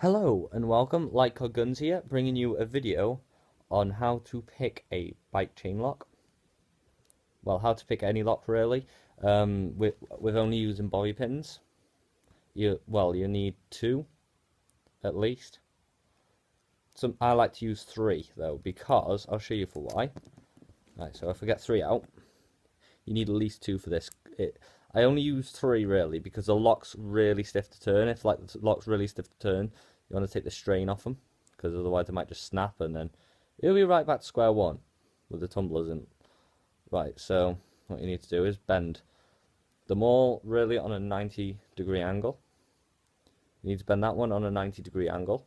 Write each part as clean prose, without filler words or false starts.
Hello and welcome, Lightcod Guns here, bringing you a video on how to pick a bike chain lock. Well, how to pick any lock really, with only using bobby pins. You need two at least. I like to use three though, because I'll show you for why. Right, so if I get three out, you need at least two for this. I only use three really because the lock's really stiff to turn. If like the lock's really stiff to turn, you want to take the strain off them, because otherwise they might just snap and then you'll be right back to square one with the tumblers in. Right, so what you need to do is bend them all really on a 90-degree angle. You need to bend that one on a 90-degree angle.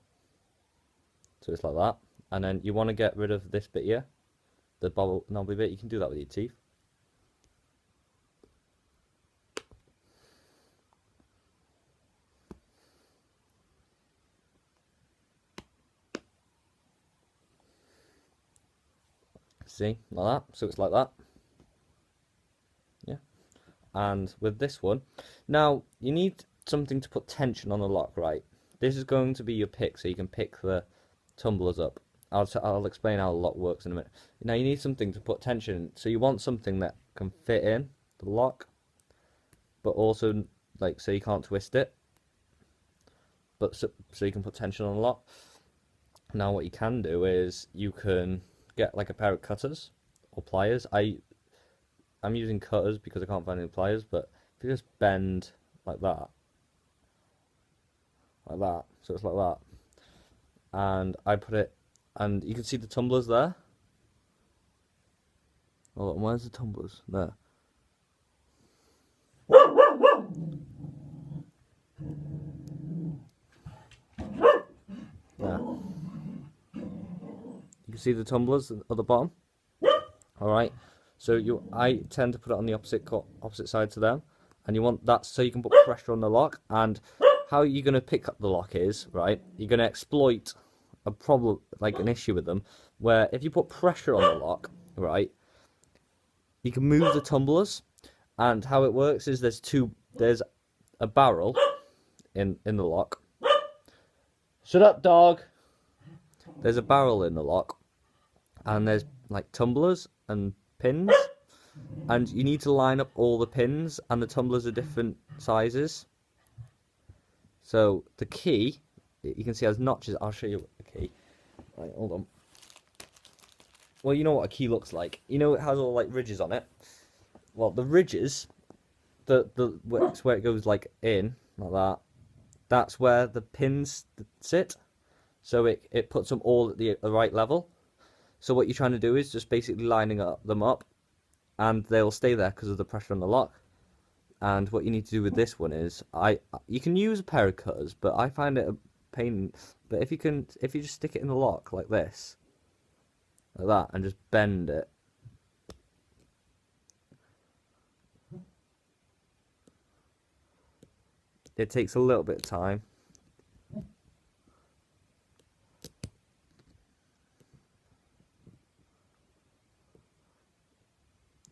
So it's like that. And then you want to get rid of this bit here, the bobble knobbly bit. You can do that with your teeth. See, like that. So it's like that. Yeah. And with this one, now you need something to put tension on the lock, right? This is going to be your pick, so you can pick the tumblers up. I'll explain how the lock works in a minute. Now you need something to put tension in, so you want something that can fit in the lock, but also like so you can't twist it, but so you can put tension on the lock. Now what you can do is you can get like a pair of cutters or pliers. I'm using cutters because I can't find any pliers, but if you just bend like that, so it's like that, and I put it, and you can see the tumblers there. Oh, where's the tumblers? There. There. You can see the tumblers at the bottom. All right. So I tend to put it on the opposite side to them, and you want that so you can put pressure on the lock. And how you're gonna pick up the lock is right. You're gonna exploit a problem, like an issue with them, where if you put pressure on the lock, right, you can move the tumblers. And how it works is there's a barrel in the lock. Shut up, dog. There's a barrel in the lock, and there's like tumblers and pins, and you need to line up all the pins, and the tumblers are different sizes. So the key, you can see has notches. I'll show you the key. Right, hold on. Well, you know what a key looks like. You know it has all like ridges on it. Well, the ridges, it's where it goes like in like that. That's where the pins sit. So it puts them all at the right level. So what you're trying to do is just basically lining them up, and they'll stay there because of the pressure on the lock. And what you need to do with this one is, you can use a pair of cutters, but I find it a pain. But if you just stick it in the lock like this, like that, and just bend it, it takes a little bit of time.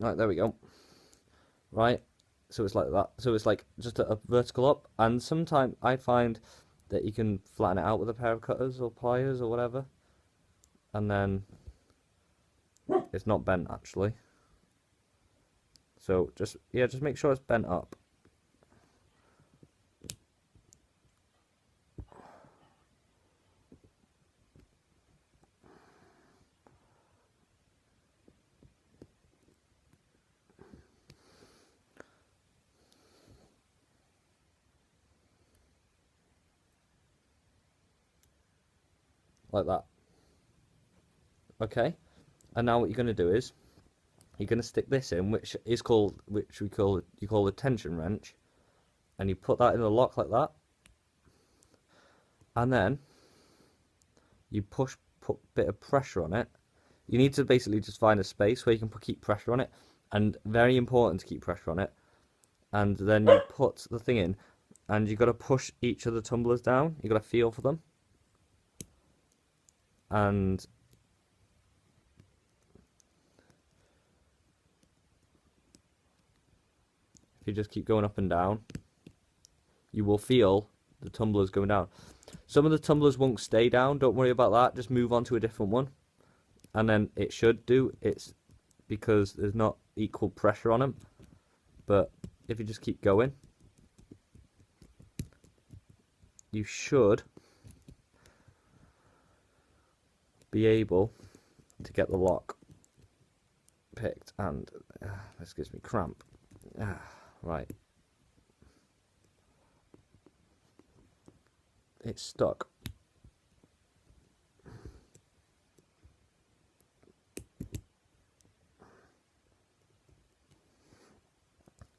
Right, there we go. Right, so it's like that. So it's like just a vertical up, and sometimes I find that you can flatten it out with a pair of cutters or pliers or whatever, and then it's not bent actually. So just make sure it's bent up. Like that. Okay, and now what you're going to do is you're going to stick this in, which you call a tension wrench, and you put that in the lock like that, and then you put a bit of pressure on it. You need to basically just find a space where you can keep pressure on it, and very important to keep pressure on it. And then you put the thing in, and you've got to push each of the tumblers down. You've got to feel for them, and if you just keep going up and down, you will feel the tumblers going down. Some of the tumblers won't stay down, don't worry about that, just move on to a different one. And then it should do, it's because there's not equal pressure on them. But if you just keep going, you should be able to get the lock picked. And this gives me cramp. Right. It's stuck.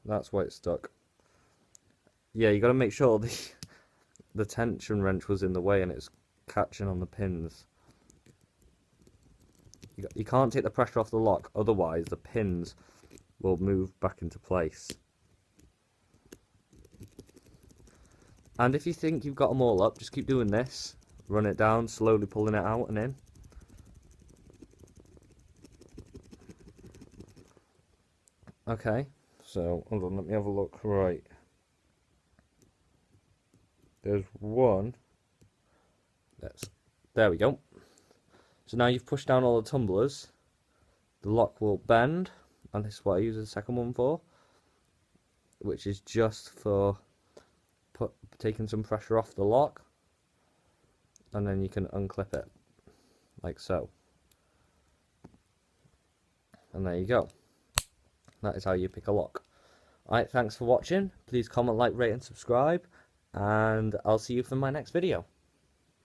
That's why it's stuck. Yeah, you got to make sure the tension wrench was in the way and it's catching on the pins. You can't take the pressure off the lock, otherwise the pins will move back into place. And if you think you've got them all up, just keep doing this. Run it down, slowly pulling it out and in. Okay, so hold on, let me have a look. Right. There's one. There we go. So now you've pushed down all the tumblers. The lock will bend, and this is what I use the second one for, which is just for taking some pressure off the lock, and then you can unclip it like so, and there you go. That is how you pick a lock. Alright, thanks for watching. Please comment, like, rate and subscribe, and I'll see you for my next video.